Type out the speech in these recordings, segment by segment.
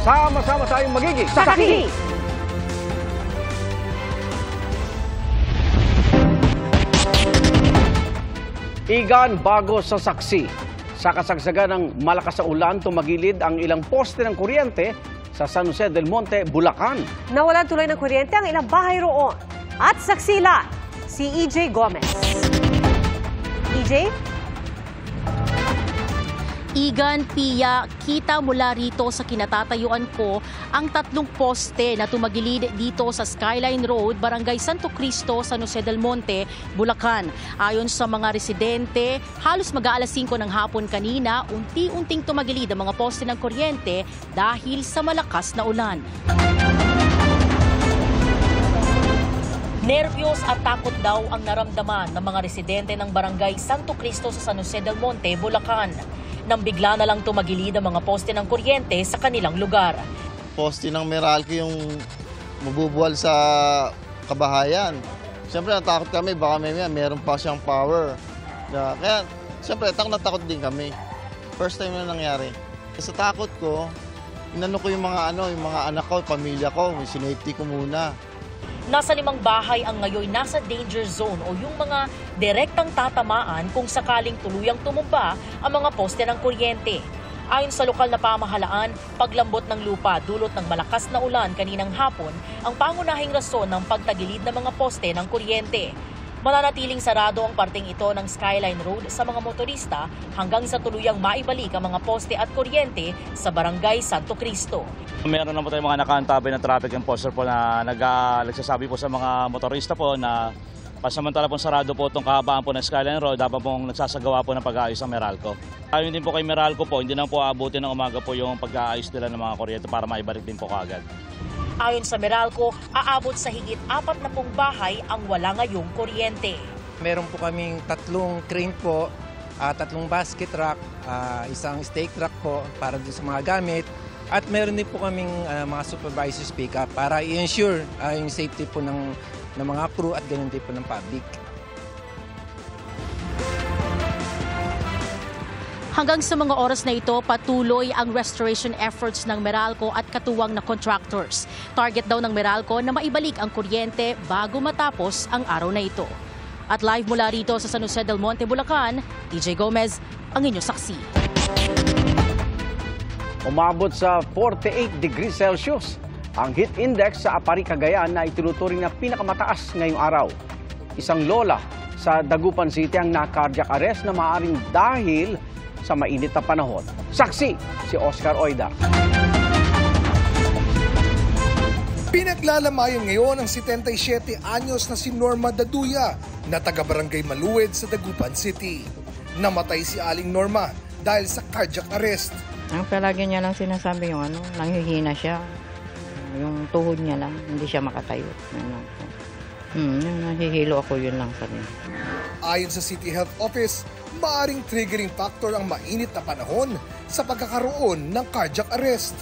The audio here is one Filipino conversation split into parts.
Sama-sama tayong magiging saksi! Igan bago sa saksi. Sa kasagsagan ng malakas na ulan, tumagilid ang ilang poste ng kuryente sa San Jose del Monte, Bulacan. Nawalan tuloy ng kuryente ang ilang bahay roon. At saksila, si EJ Gomez. EJ? Igan, Pia, kita mula rito sa kinatatayuan ko ang 3 poste na tumagilid dito sa Skyline Road, Barangay Santo Cristo, San Jose del Monte, Bulacan. Ayon sa mga residente, halos mag-aalas 5 ng hapon kanina, unti-unting tumagilid ang mga poste ng kuryente dahil sa malakas na ulan. Nervyos at takot daw ang naramdaman ng mga residente ng Barangay Santo Cristo sa San Jose del Monte, Bulacan, nang bigla na lang tumagilid ang mga poste ng kuryente sa kanilang lugar. Poste ng Meralco yung mabubuwal sa kabahayan. Siyempre natakot kami, baka meron pa siyang power. Kaya siyempre natakot din kami. First time na nangyari. Sa takot ko, inano ko yung mga anak ko, pamilya ko, sinafety ko muna. Nasa 5 bahay ang ngayon nasa danger zone o yung mga direktang tatamaan kung sakaling tuluyang tumumba ang mga poste ng kuryente. Ayon sa lokal na pamahalaan, paglambot ng lupa dulot ng malakas na ulan kaninang hapon ang pangunahing rason ng pagtagilid ng mga poste ng kuryente. Mananatiling sarado ang parteng ito ng Skyline Road sa mga motorista hanggang sa tuluyang maibalik ang mga poste at kuryente sa Barangay Santo Cristo. Meron na po tayong mga nakaantabay ng traffic enforcer po na nagsasabi po sa mga motorista po na pasamantala pong sarado po itong kahabaan po ng Skyline Road, dapat pong nagsasagawa po ng pag-aayos ng Meralco. Ayon din po kay Meralco po, hindi na po aabutin ng umaga po yung pag-aayos nila ng mga kuryente para maibalik din po kaagad. Ayon sa Meralco, aabot sa higit 40 bahay ang wala ngayong kuryente. Meron po kaming 3 crane po, 3 basket truck, isang stake truck po para din sa mga gamit. At meron din po kaming mga supervisors pick up para i-ensure yung safety po ng mga crew at ganun din po ng public. Hanggang sa mga oras na ito, patuloy ang restoration efforts ng Meralco at katuwang na contractors. Target daw ng Meralco na maibalik ang kuryente bago matapos ang araw na ito. At live mula rito sa San Jose del Monte, Bulacan, EJ Gomez, ang inyong saksi. Umabot sa 48 degrees Celsius ang heat index sa Apari, Cagayan na itinuturing na pinakamataas ngayong araw. Isang lola sa Dagupan City ang na-cardiac arrest na maaaring dahil sa mainit na panahon. Saksi si Oscar Oida. Pinaglalamayan ngayon ang 77 anyos na si Norma Daduya na taga-barangay Maluwed sa Dagupan City. Namatay si Aling Norma dahil sa cardiac arrest. Ang palagi niya lang sinasabi yung nanghihina siya. Yung tuhod niya lang, hindi siya makatayo. Nahihilo ako, yun lang sa niya. Ayon sa City Health Office, maaring triggering factor ang mainit na panahon sa pagkakaroon ng cardiac arrest.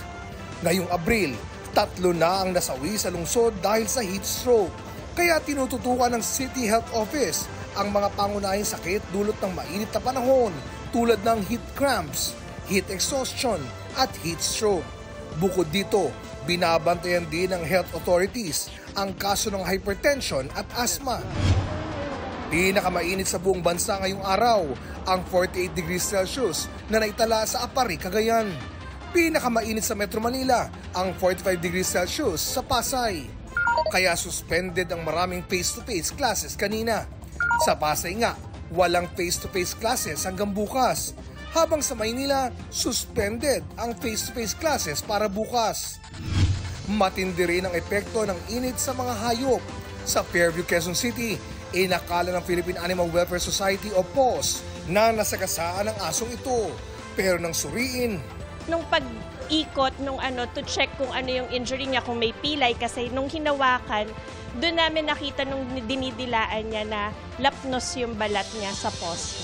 Ngayong Abril, 3 na ang nasawi sa lungsod dahil sa heat stroke. Kaya tinututukan ng City Health Office ang mga pangunahing sakit dulot ng mainit na panahon tulad ng heat cramps, heat exhaustion at heat stroke. Bukod dito, binabantayan din ng health authorities ang kaso ng hypertension at asthma. Pinakamainit sa buong bansa ngayong araw ang 48 degrees Celsius na naitala sa Apari, Cagayan. Pinakamainit sa Metro Manila ang 45 degrees Celsius sa Pasay. Kaya suspended ang maraming face-to-face classes kanina. Sa Pasay nga, walang face-to-face classes hanggang bukas. Habang sa Maynila, suspended ang face-to-face classes para bukas. Matindi rin ang epekto ng init sa mga hayop. Sa Fairview, Quezon City, inakala ng Philippine Animal Welfare Society o PAWS na nasagasaan ang asong ito. Pero nang suriin, nung pag-ikot to check kung ano yung injury niya, kung may pilay, kasi nung hinawakan, doon namin nakita nung dinidilaan niya na lapnos yung balat niya sa paws.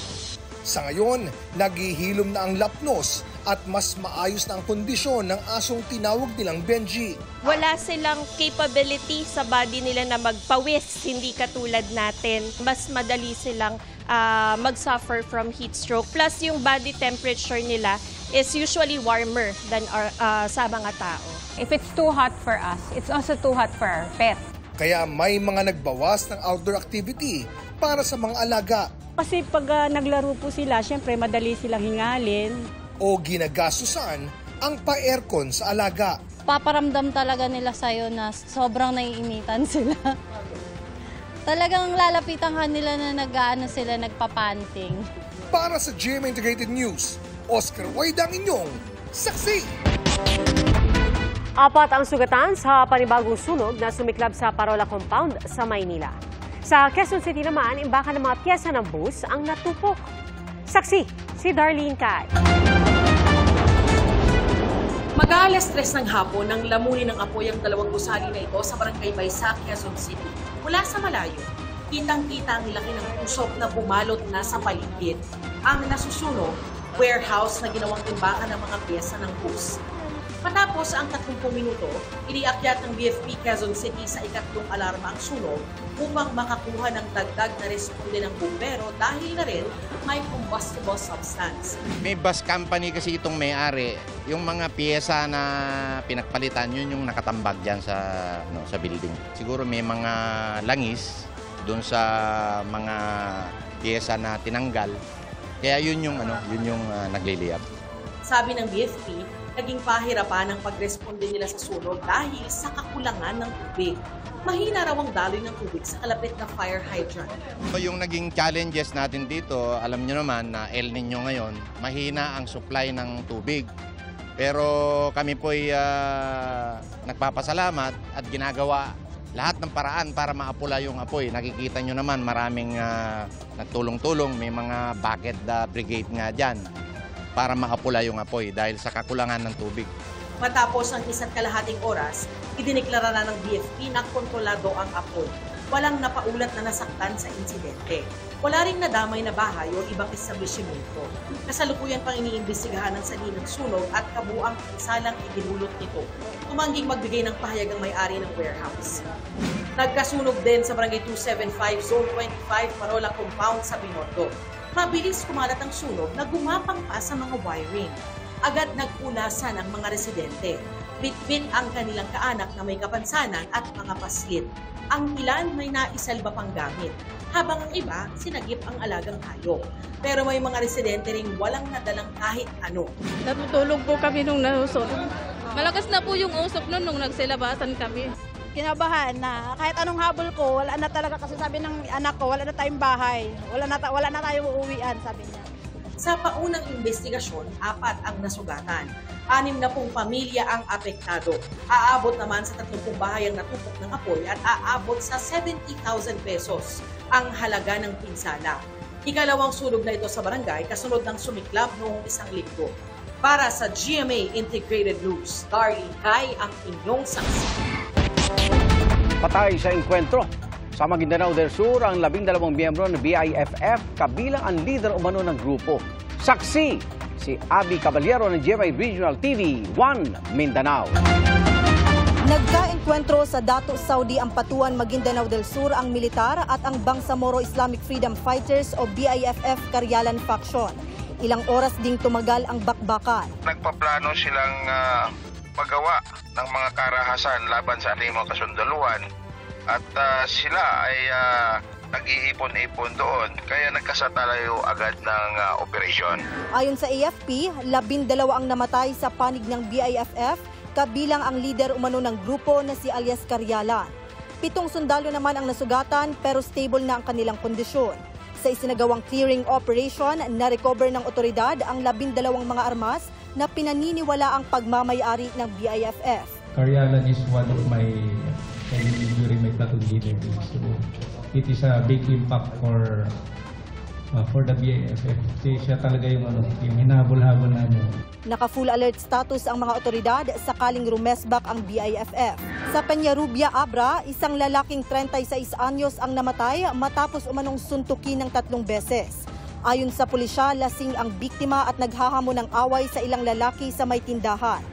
Sa ngayon, naghihilom na ang lapnos at mas maayos na ang kondisyon ng asong tinawag nilang Benji. Wala silang capability sa body nila na magpawis, hindi katulad natin. Mas madali silang mag-suffer from heat stroke. Plus, yung body temperature nila is usually warmer than sa mga tao. If it's too hot for us, it's also too hot for our pet. Kaya may mga nagbawas ng outdoor activity para sa mga alaga. Kasi pag naglaro po sila, syempre madali silang hingalin. O ginagastusan ang pa-aircon sa alaga. Paparamdam talaga nila sa'yo na sobrang naiinitan sila. Talagang lalapitan ka nila na sila, nagpapanting. Para sa GMA Integrated News, Oscar Wayda ang inyong saksi. 4 ang sugatan sa panibagong sunog na sumiklab sa Parola Compound sa Maynila. Sa Quezon City naman, imbakan ng mga piyesa ng bus ang natupok. Saksi, si Darlene Cay. Mag-aalas 3 ng hapon nang lamunin ng apoy ang 2 gusali na ito sa Barangay Baysa, Quezon City. Mula sa malayo, kitang-kita ang laki ng usok na bumalot na sa paligid. Ang nasusunog, warehouse na ginawang imbakan ng mga piyesa ng bus. Matapos ang 30 minuto, iniakyat ng BFP Quezon City sa ikatlong alarma ang sunog upang makakuha ng dagdag na responde ng bumbero dahil na rin may combustible substance. May bus company kasi itong may-ari. Yung mga piyesa na pinagpalitan, yun yung nakatambag dyan sa building. Siguro may mga langis doon sa mga piyesa na tinanggal. Kaya yun yung nagliliyab. Sabi ng BFP, naging pahirapan ang pagresponde nila sa sunog dahil sa kakulangan ng tubig. Mahina raw ang daloy ng tubig sa kalapit na fire hydrant. Yung naging challenges natin dito, alam nyo naman na El Nino ngayon, mahina ang supply ng tubig. Pero kami po'y nagpapasalamat at ginagawa lahat ng paraan para maapula yung apoy. Nakikita nyo naman maraming nagtulong-tulong, may mga bucket brigade nga dyan para maapula yung apoy dahil sa kakulangan ng tubig. Matapos ang 1.5 oras, idineklara na ng BFP na kontrolado ang apoy. Walang napaulat na nasaktan sa insidente. Wala ring nadamay na bahay o ibang establishmento. Kasalukuyan pang iniimbestigahan ng sanhi ng sunog at kabuang pisalang idinulot nito. Tumangging magbigay ng pahayag ang may-ari ng warehouse. Nagkasunog din sa Barangay 275, Zone 25, Parola Compound sa Binondo. Mabilis kumalat ang sunog na gumapang pa sa mga wiring. Agad nagpulasan ang mga residente. Bitbit ang kanilang kaanak na may kapansanan at mga paslit. Ang ilan may naisalba pang gamit, habang ang iba sinagip ang alagang hayop. Pero may mga residente ring walang nadalang kahit ano. Natutulog po kami nung nahusok. Malakas na po yung usok nung nagsilabasan kami. Kinabahan na kahit anong habol ko, wala na talaga kasi sabi ng anak ko, wala na tayong bahay. Wala na tayong uuwian, sabi niya. Sa paunang investigasyon, 4 ang nasugatan. 60 pamilya ang apektado. Aabot naman sa 30 bahay ang natupok ng apoy at aabot sa 70,000 pesos ang halaga ng pinsala. Ikalawang sunog na ito sa barangay kasunod ng sumiklab noong 1 linggo. Para sa GMA Integrated News, Darlene Cay ang inyong saksi. Patay sa engkwentro. Sa Maguindanao del Sur, ang 12 miyembro ng BIFF kabilang ang leader umano ng grupo. Saksi, si Abby Caballero ng GMA Regional TV 1 Mindanao. Nagka-engkwentro sa Dato Saudi Ampatuan, Maguindanao del Sur ang militar at ang Bangsamoro Islamic Freedom Fighters o BIFF Karyalan Faction. Ilang oras ding tumagal ang bakbakan. Nagpaplano silang paggawa ng mga karahasan laban sa ating mga kasundaluhan at sila ay nag-iipon-ipon doon kaya nagkasatalayo agad ng operasyon. Ayon sa AFP, 12 ang namatay sa panig ng BIFF kabilang ang leader umano ng grupo na si alias Karyalan. 7 sundalo naman ang nasugatan pero stable na ang kanilang kondisyon. Sa isinagawang clearing operation, na-recover ng otoridad ang 12 mga armas na pinaniniwala ang pagmamayari ng BIFF. Karyalan is one of my during my platoon leader. So it is a big impact for the BIFF. Siya talaga yung hinabol-habol namin. Naka-full alert status ang mga otoridad sakaling rumesbak ang BIFF. Sa Peñarubia, Abra, isang lalaking 36 anyos ang namatay matapos umanong suntukin ng 3 beses. Ayon sa pulisya, lasing ang biktima at naghahamon ng away sa ilang lalaki sa may tindahan.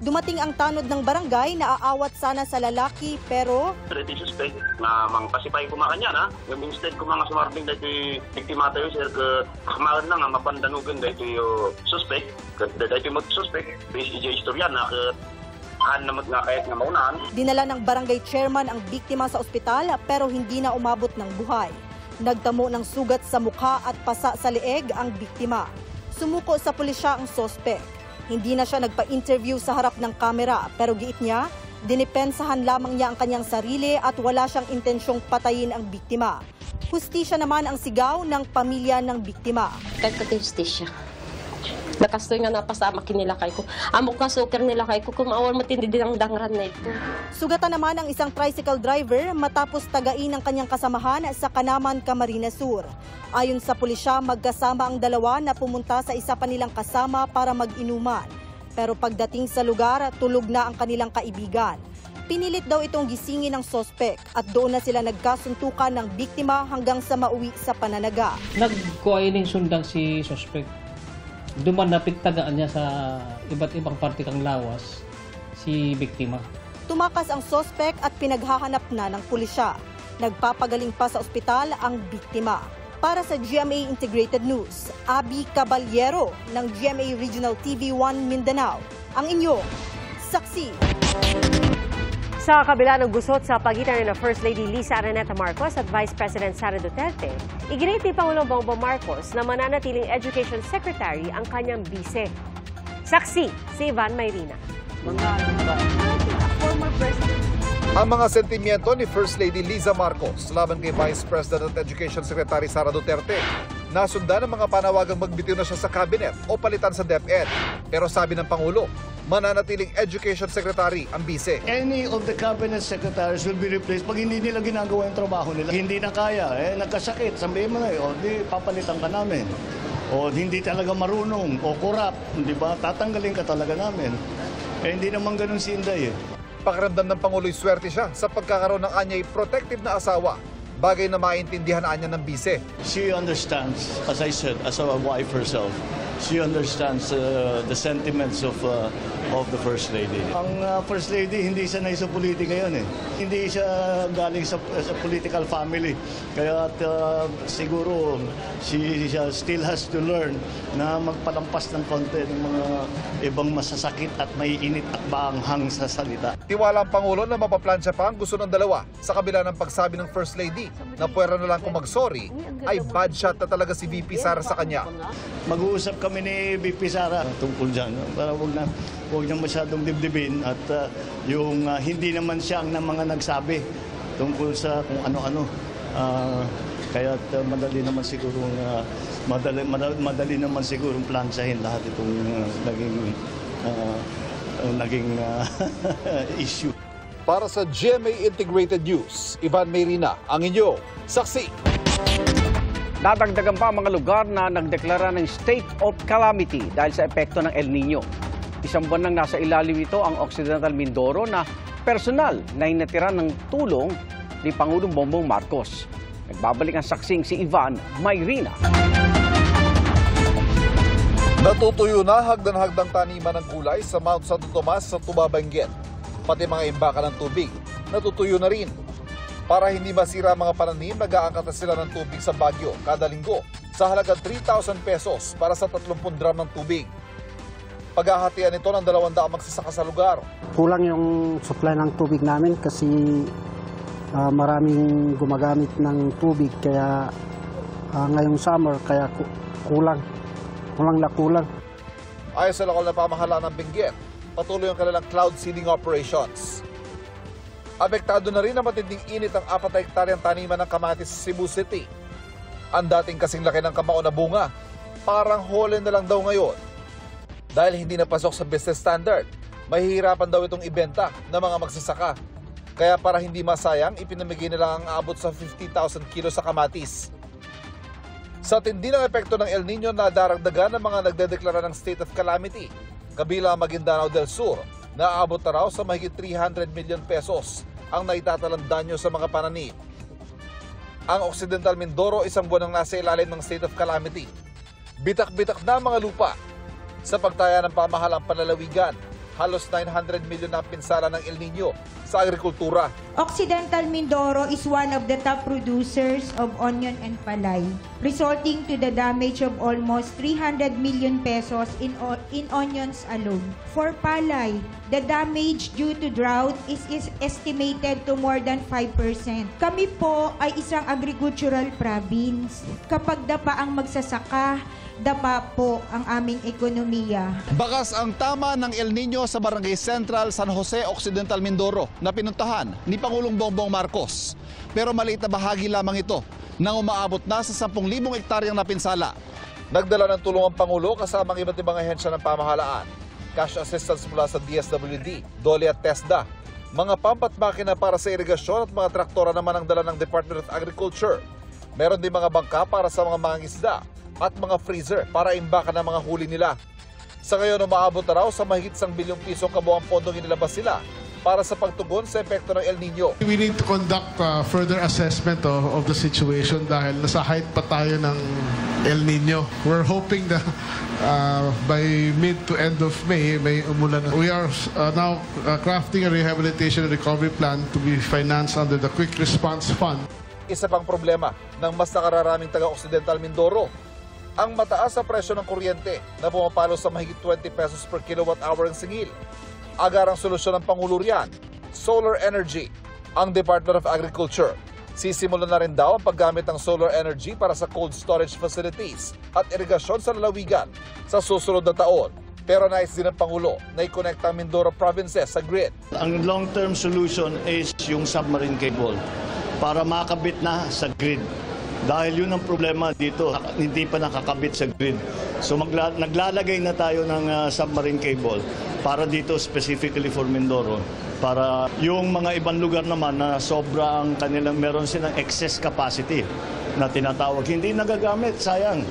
Dumating ang tanod ng barangay na aawat sana sa lalaki pero Pretty suspect na mang pasipay ko makanya na. Yung instead ko mga sumarbing dahil biktima tayo sir ke kamaran na nga mapandanugan dahil yung suspect. Dahil mag-suspect, based istorya na ke naman nga kahit nga maunahan. Dinala ng barangay chairman ang biktima sa ospital pero hindi na umabot ng buhay. Nagtamo ng sugat sa mukha at pasa sa leeg ang biktima. Sumuko sa pulisya ang sospek. Hindi na siya nagpa-interview sa harap ng kamera pero giit niya, dinipensahan lamang niya ang kanyang sarili at wala siyang intensyong patayin ang biktima. Hustisya naman ang sigaw ng pamilya ng biktima. Kahit hustisya. Nakastoy nga napasama kinila kay ko. Amok ka suker nila kay ko kumawal matindi din ang dangran na ito. Sugatan naman ang isang tricycle driver matapos tagain ang kanyang kasamahan sa Kanaman, Camarines Sur. Ayon sa pulisya, magkasama ang dalawa na pumunta sa isa pa nilang kasama para mag-inuman. Pero pagdating sa lugar, tulog na ang kanilang kaibigan. Pinilit daw itong gisingin ng sospek at doon na sila nagkasuntukan ng biktima hanggang sa mauwi sa pananaga. Nagkuha sundang si sospek. Duman napigtagaan niya sa iba't ibang parte kang lawas si biktima. Tumakas ang sospek at pinaghahanap na ng pulisya. Nagpapagaling pa sa ospital ang biktima. Para sa GMA Integrated News, Abby Caballero ng GMA Regional TV 1 Mindanao, ang inyong saksi. Sa kabila ng gusot sa pagitan ng First Lady Lisa Araneta Marcos at Vice President Sara Duterte, iginit ni Pangulong Bongbong Marcos na mananatiling Education Secretary ang kanyang bise. Saksi si Ivan Mayrina. Ang mga sentimiento ni First Lady Liza Marcos laban kay Vice President at Education Secretary Sara Duterte. Nasundan ng mga panawagang magbitiw na siya sa cabinet o palitan sa DepEd. Pero sabi ng Pangulo, mananatiling Education Secretary ang bise. Any of the cabinet secretaries will be replaced pag hindi nila ginagawa yung trabaho nila. Hindi na kaya, nagkasakit, sabihin mo na, di papalitan ka namin. O hindi talaga marunong, o corrupt, di ba? Tatanggalin ka talaga namin. Hindi naman ganun si Inday. Pakiramdam ng Pangulo'y swerte siya sa pagkakaroon ng anyay protective na asawa. Bagay na maintindihan anya ng bise. She understands, as I said, as a wife herself, she understands the sentiments of the First Lady. Ang First Lady, hindi siya na sa politika yun . Hindi siya galing sa political family. Kaya siguro, she still has to learn na magpalampas ng konti ng mga ibang masasakit at may init at baanghang sa salita. Tiwala ang Pangulo na mapaplansya pa ang gusto ng dalawa sa kabila ng pagsabi ng First Lady na puwera na lang kung mag-sorry ay bad shot na talaga si VP Sara sa kanya. Mag-uusap kami ni VP Sara tungkol dyan para huwag na masyadong dibdibin at yung hindi naman siya ang mga nagsabi tungkol sa kung ano-ano. Kaya madali naman siguro madali naman siguro plansahin lahat itong naging issue. Para sa GMA Integrated News, Ivan Mayrina, ang inyo saksi. Dadagdagan pa ang mga lugar na nagdeklara ng state of calamity dahil sa epekto ng El Nino. Isang buwan nang nasa ilalim ito ang Occidental Mindoro na personal na hinatiran ng tulong ni Pangulong Bongbong Marcos. Nagbabalik ang saksing si Ivan Mayrina. Natutuyo na hagdan-hagdang taniman ng gulay sa Mount Santo Tomas sa Tubabenguet. Pati mga imbaka ng tubig, natutuyo na rin. Para hindi masira mga pananim, nag-aangkat na sila ng tubig sa Baguio kada linggo sa halagang 3,000 pesos para sa 30 drum ng tubig. Paghahatian ito ng 200 magsasaka sa lugar. Kulang yung supply ng tubig namin kasi maraming gumagamit ng tubig kaya ngayong summer kaya kulang na kulang. Ayon sa lokal na pamahalaan ng Benguet, patuloy ang kanilang cloud seeding operations. Apektado na rin ang matinding init ang 4 hektaryang taniman ng kamatis sa Cebu City. Ang dating kasing laki ng kamao na bunga, parang hole na lang daw ngayon. Dahil hindi napasok sa business standard, mahihirapan daw itong ibenta ng mga magsasaka. Kaya para hindi masayang, ipinamigay nila ang aabot sa 50,000 kilos sa kamatis. Sa tindi ng epekto ng El Nino, nadaragdagan ng mga nagdedeklara ng state of calamity. Kabila ang Maguindanao del Sur, na aabot na raw sa mahigit 300 million pesos ang naitatalang danyo sa mga pananim. Ang Occidental Mindoro, isang buwan nang nasa ilalim ng state of calamity. Bitak-bitak na mga lupa. Sa pagtaya ng pamahalang panlalawigan, halos 900 milyon na pinsala ng El Nino sa agrikultura. Occidental Mindoro is one of the top producers of onion and palay, resulting to the damage of almost 300 million pesos in onions alone. For palay, the damage due to drought is estimated to more than 5%. Kami po ay isang agricultural province. Kapag dapa ang magsasaka, dapa po ang aming ekonomiya. Bakas ang tama ng El Nino sa Barangay Central, San Jose, Occidental Mindoro na pinuntahan ni Pangulong Bongbong Marcos. Pero maliit na bahagi lamang ito nang umaabot na sa 10,000 hektaryang napinsala. Nagdala ng tulong ang Pangulo kasama ang iba't ibang ahensya ng pamahalaan. Cash assistance mula sa DSWD, DOLE at TESDA. Mga pump at makina para sa irigasyon at mga traktora naman ang dala ng Department of Agriculture. Meron din mga bangka para sa mga mangingisda at mga freezer para imbakan ng mga huli nila. Sa ngayon, umaabot na raw sa mahigit 1 bilyong pisong kabuang pondong inilabas sila para sa pagtugon sa epekto ng El Nino. We need to conduct further assessment of the situation dahil nasa height pa tayo ng El Nino. We're hoping that by mid to end of May, may umulan. We are now crafting a rehabilitation and recovery plan to be financed under the Quick Response Fund. Isa pang problema ng mas nakararaming taga-Occidental Mindoro, ang mataas sa presyo ng kuryente na pumapalo sa mahigit 20 pesos per kilowatt-hour ang singil. Agarang solusyon ng Pangulo riyan, solar energy. Ang Department of Agriculture, sisimulan na rin daw ang paggamit ng solar energy para sa cold storage facilities at irigasyon sa lalawigan sa susunod na taon. Pero nais din ng Pangulo na i-connect ang Mindoro provinces sa grid. Ang long-term solution is yung submarine cable para makabit na sa grid. Dahil yun ang problema dito, hindi pa nakakabit sa grid. So naglalagay na tayo ng submarine cable para dito specifically for Mindoro. Para yung mga ibang lugar naman na sobra ang kanilang, meron silang excess capacity na tinatawag. Hindi nagagamit, sayang.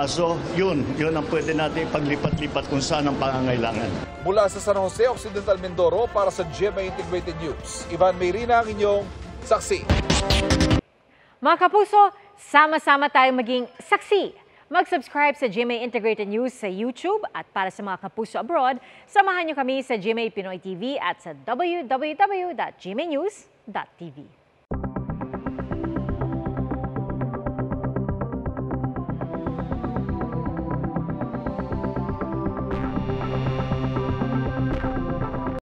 So yun ang pwede natin paglipat-lipat kung saan ang pangangailangan. Mula sa San Jose, Occidental Mindoro para sa GMA Integrated News, Ivan Mayrina ang inyong saksi. Mga kapuso, sama-sama tayong maging saksi. Mag-subscribe sa GMA Integrated News sa YouTube at para sa mga kapuso abroad, samahan niyo kami sa GMA Pinoy TV at sa www.gmanews.tv.